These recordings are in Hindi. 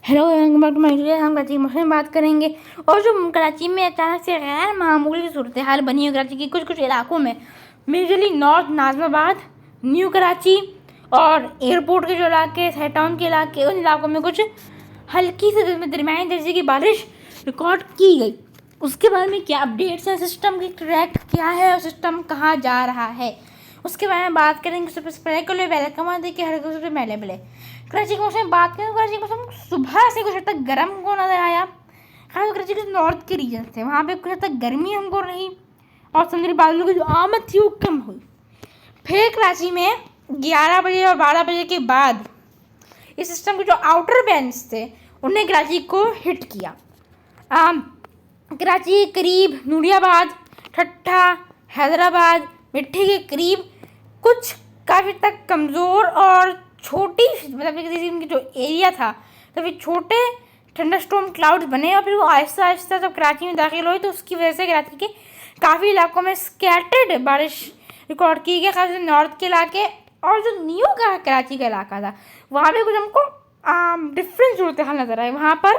Hello welcome back to my video. हम कराची मौसम में बात करेंगे और जो कराची में अचानक से गैर मामूली सूरत हाल बनी है कराची की कुछ इलाकों में, majorly north Nazimabad, new Karachi और एयरपोर्ट के जो इलाके, साइड टाउन के इलाके, उन इलाकों में कुछ हल्की से दरमियानी दर्जे की बारिश रिकॉर्ड की गई। उसके बारे में क्या अपडेट्स है, सिस्टम की ट्रैक क्या है और सिस्टम कहाँ जा रहा है, उसके बारे में बात करेंगे। सबसे पहले वेलकम आते कि हर सबसे पहले कराची के मौसम में बात करें तो कराची के मौसम सुबह से कुछ हद तक गर्म को नज़र आया। खास कराची के नॉर्थ के रीजन थे, वहाँ पे कुछ हद तक गर्मी हमको रही और समुद्री बादलों की जो आमद थी वो कम हुई। फिर कराची में 11 बजे और 12 बजे के बाद इस सिस्टम के जो आउटर बैंड्स थे उन्हें कराची को हिट किया। कराची के करीब नूरियाबाद, ठट्ठा, हैदराबाद, मिट्टी के करीब कुछ काफ़ी तक कमज़ोर और छोटी मतलब जो एरिया था काफ़ी छोटे थंडरस्टॉर्म क्लाउड्स बने और फिर वो आहिस्ता आहिस्ता जब कराची में दाखिल हुई तो उसकी वजह से कराची के काफ़ी इलाकों में स्कैटर्ड बारिश रिकॉर्ड की गई। खासकर नॉर्थ के इलाके और जो न्यू कराची का इलाका था वहाँ पे कुछ हमको डिफरेंट सूरत हाल नज़र आए। वहाँ पर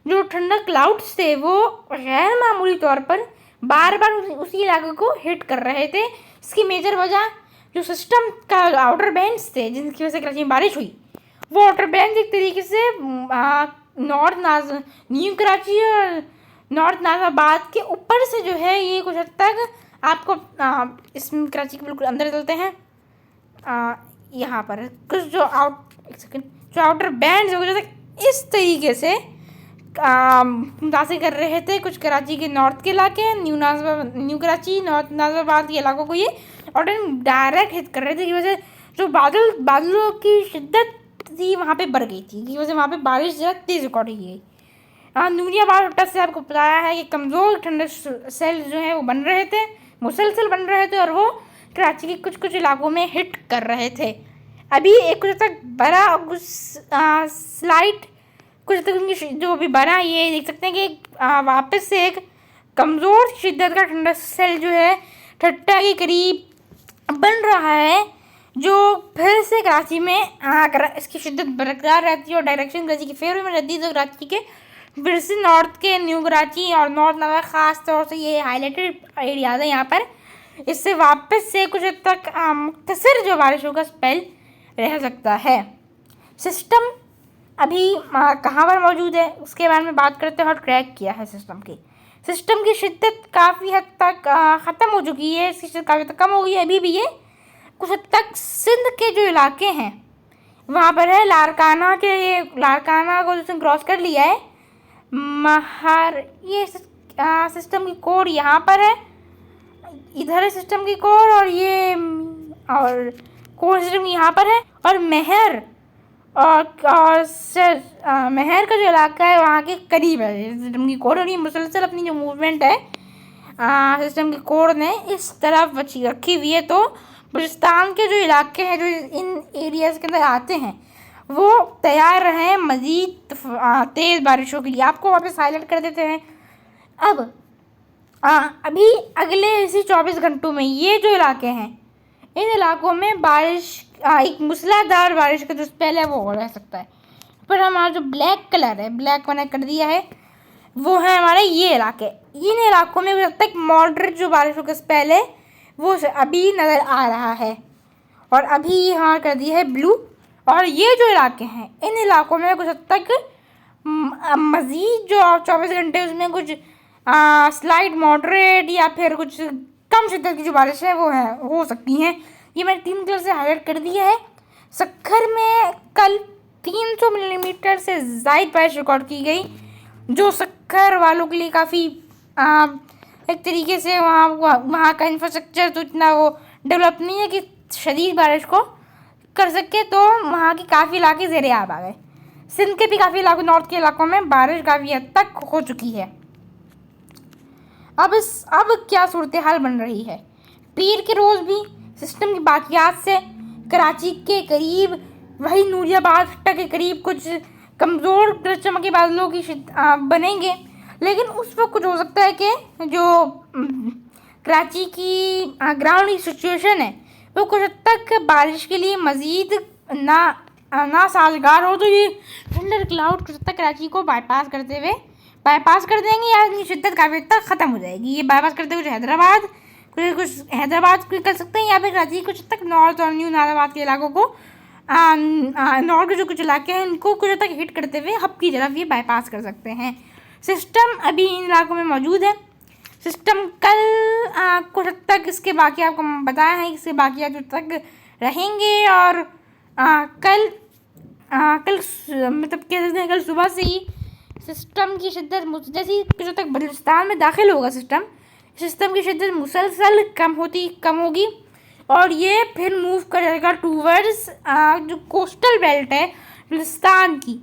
जो ठंडा क्लाउड्स थे वो गैर मामूली तौर पर बार बार उसी इलाके को हिट कर रहे थे। इसकी मेजर वजह जो सिस्टम का आउटर बैंड्स थे जिनकी वजह से कराची में बारिश हुई, वो आउटर बैंड्स एक तरीके से न्यू कराची और नॉर्थ नाज़िमाबाद के ऊपर से जो है ये कुछ हद तक आपको इस कराची के बिल्कुल अंदर चलते हैं। यहाँ पर कुछ जो आउटर बैंड्स हो इस तरीके से मुतासिर कर रहे थे कुछ कराची के नॉर्थ के इलाके, न्यू कराची, नॉर्थ नाज़िमाबाद के इलाकों को ये और डायरेक्ट हिट कर रहे थे। की वजह से जो बादलों की शिद्दत थी वहाँ पे बढ़ गई थी, की वजह से वहाँ पे बारिश ज़्यादा तेज़ रिकॉर्ड की गई। नूरियाबाद टच से आपको बताया है कि कमज़ोर ठंडे सेल जो है वो बन रहे थे, मुसलसल बन रहे थे और वो कराची के कुछ इलाकों में हिट कर रहे थे। अभी एक कुछ तक बड़ा कुछ स्लाइट कुछ तक उनकी जो भी बना ये देख सकते हैं कि वापस से एक कमज़ोर शिद्दत का ठंडा सेल जो है ठट्टा के करीब बन रहा है, जो फिर से कराची में इसकी शिद्दत बरकरार रहती है और डायरेक्शन कराची के फेवर में रहती है। तो कराची के फिर से नॉर्थ के न्यू कराची और नॉर्थ नाज़िमाबाद ख़ास तौर से ये हाईलाइटेड एरियाज है यहाँ पर, इससे वापस से कुछ हद तक मुख्तसर जो बारिशों का स्पेल रह सकता है। सिस्टम अभी कहाँ पर मौजूद है उसके बारे में बात करते हैं और ट्रैक किया है सिस्टम की शिद्दत काफ़ी हद तक ख़त्म हो चुकी है, इसकी शिद्दत काफ़ी हद तक कम हो गई है। अभी भी ये कुछ हद तक सिंध के जो इलाके हैं वहाँ पर है, लारकाना को जिसने क्रॉस कर लिया है ये सिस्टम की कोर यहाँ पर है, इधर है सिस्टम की कोर और ये और कोर सिस्टम यहाँ पर है और महर महर का जो इलाका है वहाँ के करीब है सिस्टम की कोर। और ये मुसलसल अपनी जो मूवमेंट है सिस्टम की कोर ने इस तरफ रखी हुई है। तो बलूचिस्तान के जो इलाके हैं जो इन एरियाज़ के अंदर आते हैं वो तैयार रहें मज़ीद तेज़ बारिशों के लिए। आपको वापस हाईलाइट कर देते हैं। अब अभी अगले इसी 24 घंटों में ये जो इलाके हैं इन इलाकों में बारिश एक मूसलाधार बारिश का जो स्पेल है वो हो रह सकता है। पर हमारा जो ब्लैक कलर है, ब्लैक मैंने कर दिया है, वो है हमारे ये इलाके। इन इलाकों में जब तक मॉडरेट जो बारिशों का स्पेल है वो अभी नज़र आ रहा है और अभी यहाँ कर दिया है ब्लू। और ये जो इलाके हैं इन इलाकों में कुछ हद तक मज़ीद जो 24 घंटे उसमें कुछ स्लाइड मॉडरेट या फिर कुछ कम शिद्दत की जो बारिश है वो हो सकती हैं। ये मैंने 3 कलर से हाईलाइट कर दिया है। सक्खर में कल 300 मिलीमीटर से ज़ायद बारिश रिकॉर्ड की गई, जो सक्खर वालों के लिए काफ़ी एक तरीके से वहाँ का इंफ्रास्ट्रक्चर तो इतना वो डेवलप नहीं है कि शदीद बारिश को कर सके, तो वहाँ के काफ़ी इलाके ज़ेरे आब आ गए। सिंध के भी काफ़ी इलाकों, नॉर्थ के इलाकों में बारिश काफ़ी हद तक हो चुकी है। अब क्या सूरत हाल बन रही है। पीर के रोज़ भी सिस्टम की बाकियात से कराची के करीब वही नूरियाबाद के करीब कुछ कमज़ोर चमके बादलों की बनेंगे, लेकिन उस वक्त कुछ हो सकता है कि जो कराची की ग्राउंड की सिचुएशन है वो कुछ हद तक बारिश के लिए मज़ीद ना ना साजगार हो, तो ये थंडर क्लाउड कुछ तक कराची को बाईपास कर देंगे या इनकी शिद्दत काफ़ी हद तक ख़त्म हो जाएगी। ये बाईपास करते हुए कुछ हैदराबाद को कर सकते हैं, या फिर कराची कुछ तक नॉर्थ और न्यू नाराबाद के इलाकों को, नॉर्थ के जो कुछ इलाके हैं उनको कुछ तक हिट करते हुए हब की तरफ ये बाईपास कर सकते हैं। सिस्टम अभी इन इलाकों में मौजूद है। सिस्टम कल कुछ हद तक इसके बाकी आपको बताया है, इसके बाकी जो तक रहेंगे, और कल मतलब कह सकते हैं कल सुबह से ही सिस्टम की शिद्दत जैसे कुछ तक बलूचिस्तान में दाखिल होगा सिस्टम की शिद्दत मुसलसल कम होगी, और ये फिर मूव करेगा टूवर्ड्स जो कोस्टल बेल्ट है बलूचिस्तान की,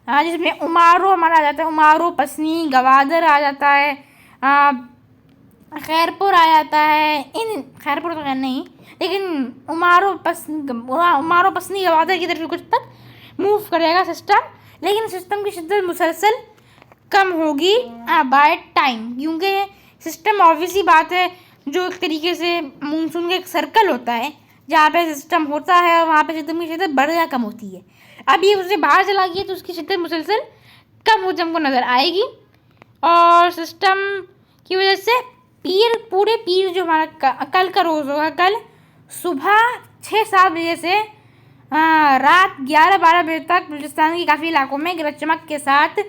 जिसमें उमारो हमारा आ जाता है, उमारो, पसनी, गवादर आ जाता है, खैरपुर आ जाता है। खैरपुर तो खैर नहीं, लेकिन उमारो पसनी गवादर की तरफ कुछ तक मूव करेगा सिस्टम, लेकिन सिस्टम की शिद्दत मुसलसल कम होगी बाय टाइम, क्योंकि सिस्टम ऑब्वियसली बात है जो एक तरीके से मानसून का एक सर्कल होता है जहाँ पे सिस्टम होता है और वहाँ पे सिस्टम की शिद्दत बढ़ या कम होती है। अब ये उससे बाहर चला गया तो उसकी शिद्दत मुसलसल कम होती हमको नज़र आएगी, और सिस्टम की वजह से पूरे पीर जो हमारा कल का रोज़ होगा, कल सुबह 6-7 बजे से रात 11-12 बजे तक बलूचिस्तान के काफ़ी इलाकों में गरज चमक के साथ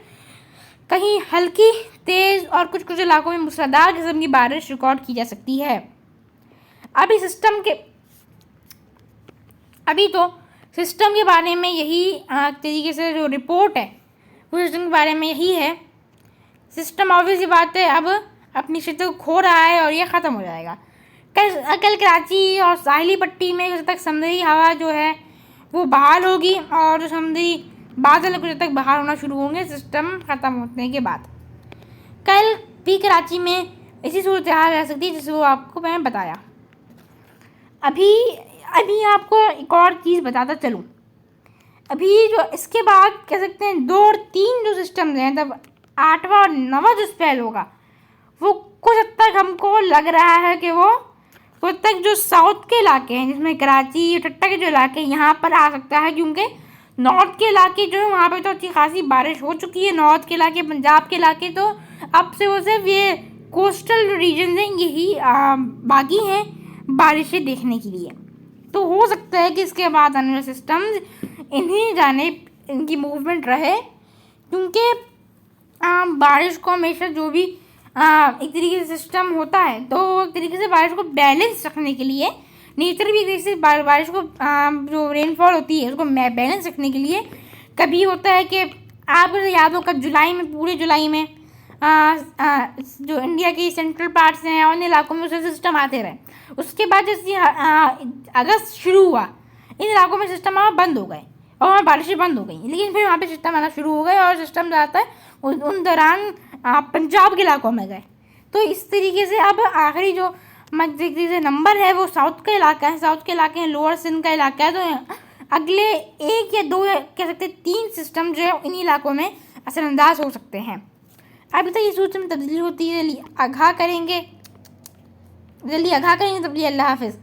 कहीं हल्की, तेज़ और कुछ इलाकों में मूसलाधार किस्म की बारिश रिकॉर्ड की जा सकती है। अभी तो सिस्टम के बारे में यही तरीके से जो रिपोर्ट है वो सिस्टम के बारे में यही है। सिस्टम ऑब्वियसली बात है अब अपनी शिद्दत को खो रहा है और ये ख़त्म हो जाएगा। कल कराची और साहिली पट्टी में कुछ तक समुद्री हवा जो है वो बहाल होगी, और जो समुद्री बादल कुछ तक बहाल होना शुरू होंगे सिस्टम ख़त्म होने के बाद। कल भी कराची में इसी सूरत हाल रह सकती है जिसे वो आपको मैंने बताया। अभी आपको एक और चीज़ बताता चलूँ। अभी जो इसके बाद कह सकते हैं 2 और 3 जो सिस्टम्स हैं, तब 8वां और 9वां जो स्पेल होगा वो कुछ हद तक हमको लग रहा है कि वो कुछ तक जो साउथ के इलाके हैं जिसमें कराची टट्टा के जो इलाके हैं यहाँ पर आ सकता है, क्योंकि नॉर्थ के इलाके जो है वहाँ पे तो अच्छी खासी बारिश हो चुकी है। नॉर्थ के इलाके, पंजाब के इलाके तो अब से वो सिर्फ ये कोस्टल रीजन हैं यही बाकी हैं बारिशें देखने के लिए। तो हो सकता है कि इसके बाद आने वाले सिस्टम्स इनकी मूवमेंट रहे, क्योंकि बारिश को हमेशा जो भी एक तरीके से सिस्टम होता है तो एक तरीके से बारिश को बैलेंस रखने के लिए, नेचर भी एक तरीके से बारिश को जो रेनफॉल होती है उसको बैलेंस रखने के लिए कभी होता है कि आपको याद हो कब पूरे जुलाई में जो इंडिया की सेंट्रल पार्ट्स हैं उन इलाकों में उसे सिस्टम आते रहे। उसके बाद जैसे अगस्त शुरू हुआ इन इलाकों में सिस्टम आना बंद हो गए और वहाँ बारिशें बंद हो गई, लेकिन फिर वहाँ पे सिस्टम आना शुरू हो गए और सिस्टम जाता है उन दौरान पंजाब के इलाकों में गए। तो इस तरीके से अब आखिरी जो से नंबर है वो साउथ का इलाका है, साउथ के इलाके हैं, लोअर सिंध का इलाका है। तो अगले 1 या 2 कह सकते 3 सिस्टम जो है इन इलाकों में असरअंदाज हो सकते हैं। अभी तक इस सूची में तब्दीली होती है, जल्दी आगाह करेंगे। तब्दीली अल्लाह हाफिज़।